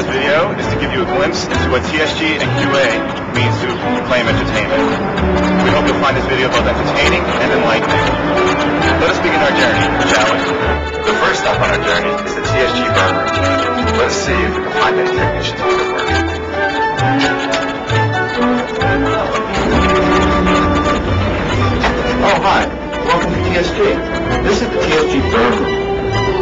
this video is to give you a glimpse into what TSG and QA means to Acclaim Entertainment. We hope you'll find this video both entertaining and enlightening. Let us begin our journey, shall we? The first stop on our journey is the TSG burn room. Let us see if we can find any technicians on the work. Oh, hi. Welcome to TSG. This is the TSG burn room.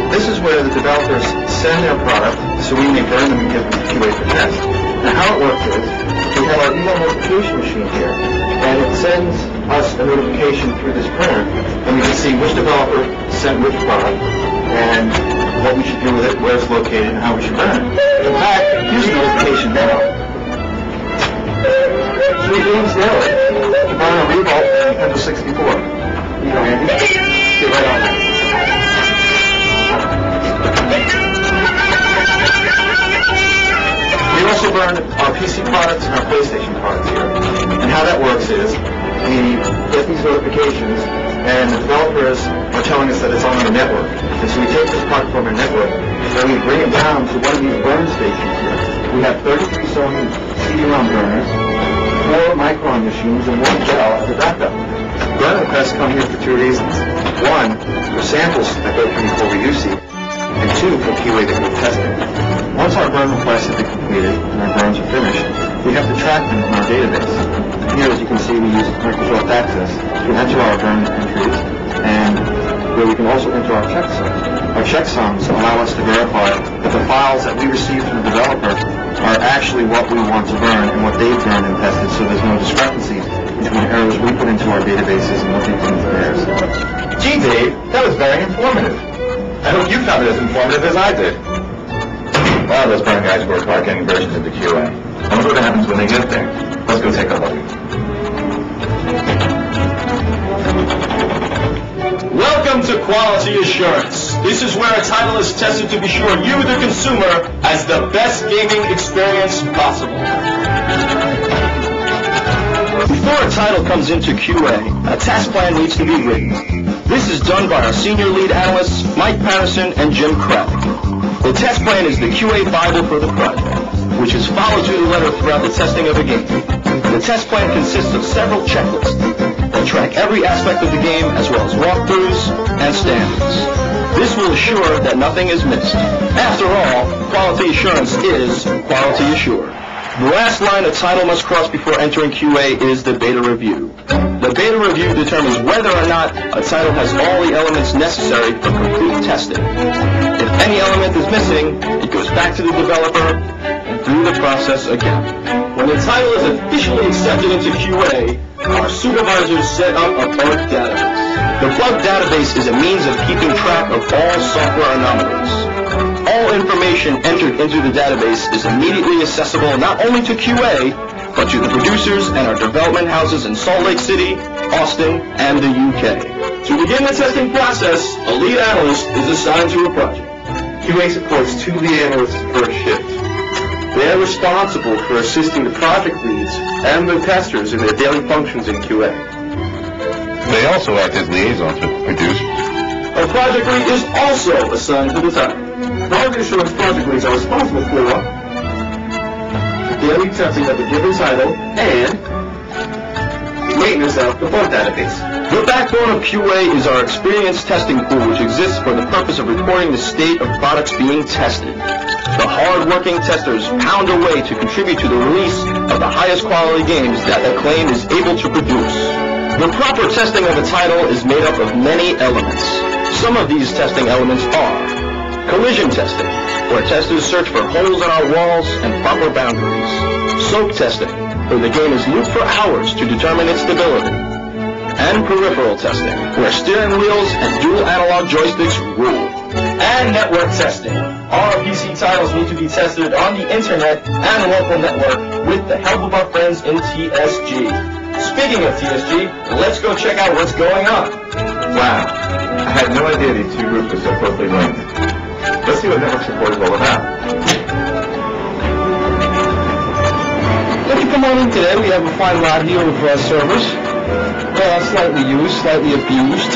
This is where the developers send their product so we may burn them and give them to QA for test. Now how it works is, we have our email notification machine here, and it sends us a notification through this printer, and we can see which developer sent which product, and what we should do with it, where it's located, and how we should burn it. In fact, here's a notification now. Three games daily. To burn a Revolt and Nintendo 64. You know, Andy? Get right on that. We also burn our PC products and our PlayStation products here. And how that works is, we get these notifications, and the developers are telling us that it's on our network. And so we take this product from our network, and we bring it down to one of these burn stations here. We have 33 Sony CD-ROM burners, 4 Micron machines, and 1 Dell as a backup. Burn requests come here for 2 reasons. 1, for samples that go through before we use it, and 2, for QA that we're testing. Once our burn requests have been completed and our burns are finished, we have to track them in our database. Here, as you can see, we use Microsoft Access to enter our burn entries, and where we can also enter our checksums. Our checksums allow us to verify that the files that we receive from the developer are actually what we want to burn and what they've burned and tested, so there's no discrepancies between errors we put into our databases and what they put into theirs. Gee, Dave, that was very informative. I hope you found it as informative as I did. Well, those burn guys work hard getting versions into QA. I wonder what happens when they get there. Let's go take a look. Welcome to Quality Assurance. This is where a title is tested to be sure you, the consumer, has the best gaming experience possible. Before a title comes into QA, a test plan needs to be written. This is done by our senior lead analysts, Mike Patterson and Jim Craddock. The test plan is the QA Bible for the project, which is followed to the letter throughout the testing of a game. The test plan consists of several checklists that track every aspect of the game, as well as walkthroughs and standards. This will assure that nothing is missed. After all, quality assurance is quality assured. The last line a title must cross before entering QA is the beta review. The beta review determines whether or not a title has all the elements necessary for complete testing. If any element is missing, it goes back to the developer and through the process again. When the title is officially accepted into QA, our supervisors set up a bug database. The bug database is a means of keeping track of all software anomalies. All information entered into the database is immediately accessible not only to QA, but to the producers and our development houses in Salt Lake City, Austin, and the UK. To begin the testing process, a lead analyst is assigned to a project. QA supports 2 lead analysts per shift. They are responsible for assisting the project leads and the testers in their daily functions in QA. They also act as liaisons with producers. A project lead is also assigned to the title. Quality assurance project leads are responsible for daily testing of the given title and maintenance of the bug database. The backbone of QA is our experience testing pool, which exists for the purpose of recording the state of products being tested. The hard-working testers pound away to contribute to the release of the highest quality games that Acclaim is able to produce. The proper testing of a title is made up of many elements. Some of these testing elements are collision testing, where testers search for holes in our walls and proper boundaries. Soak testing, where the game is looped for hours to determine its stability. And peripheral testing, where steering wheels and dual analog joysticks rule. And network testing. All our PC titles need to be tested on the internet and local network with the help of our friends in TSG. Speaking of TSG, let's go check out what's going on. Wow, I had no idea these 2 groups were so closely linked. Let's see what network support is all about. If you come on in today, we have a fine lot here of servers. Slightly used, slightly abused.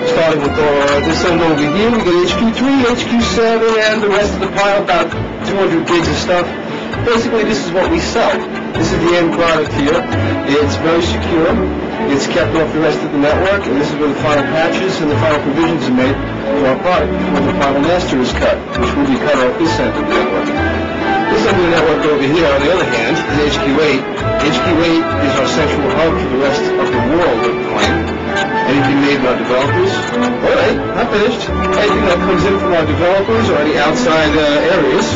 starting with this end over here. We got HQ3, HQ7, and the rest of the pile, about 200 gigs of stuff. Basically, this is what we sell. This is the end product here. It's very secure. It's kept off the rest of the network, and this is where the final patches and the final provisions are made for our product, before the final master is cut, which will be cut off this end of the network. This end of the network over here, on the other hand, is HQ8. HQ8 is our central hub for the rest of the world of Acclaim. Anything made by developers. All right, not finished. Anything that comes in from our developers or any outside areas.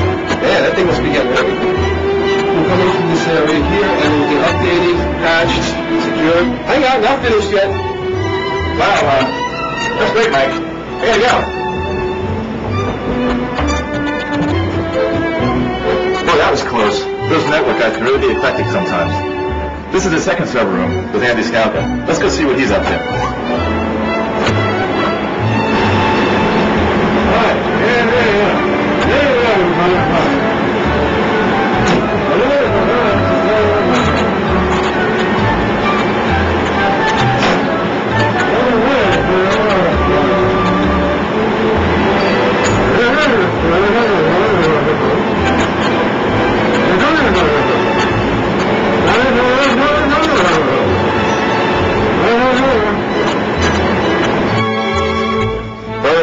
Man, that thing must be getting ready. We'll come in from this area here, and it will get updated, patched, secured. Hang on, not finished yet. Wow, that's great, Mike. There you go. Boy, that was close. Those network guys can really be eclectic sometimes. This is the second server room with Andy Scalca. Let's go see what he's up to.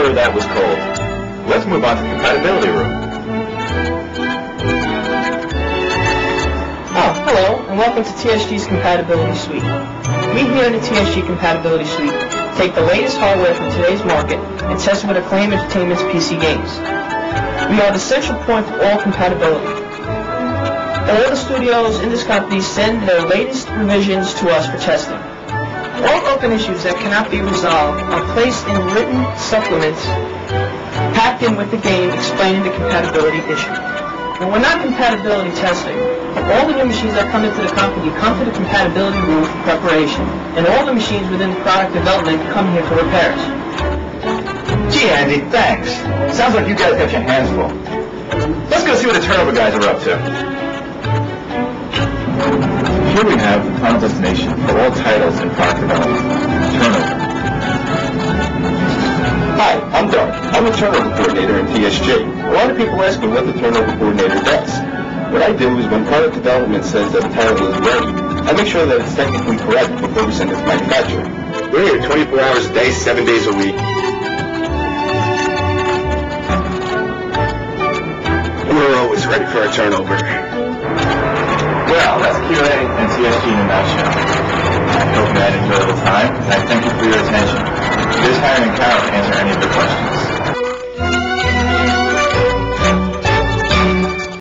That was cold. Let's move on to the compatibility room. Hello, and welcome to TSG's Compatibility Suite. We here in the TSG Compatibility Suite take the latest hardware from today's market and test it with Acclaim Entertainment's PC games. We are the central point for all compatibility. All the studios in this company send their latest revisions to us for testing. All open issues that cannot be resolved are placed in written supplements packed in with the game explaining the compatibility issue. When we're not compatibility testing, all the new machines that come into the company come to the compatibility room for preparation, and all the machines within the product development come here for repairs. Gee, Andy, thanks. Sounds like you guys got your hands full. Let's go see what the turnover guys are up to. Here we have the final destination for all titles and product development. Turnover. Hi, I'm Doug. I'm the turnover coordinator in TSG. A lot of people ask me what the turnover coordinator does. What I do is when product development says that a title is ready, I make sure that it's technically correct before we send it to manufacturer. We're here 24 hours a day, 7 days a week. We're always ready for a turnover. Well, that's QA and TSG in a nutshell. I hope you had enjoyable time, and I thank you for your attention. This hiring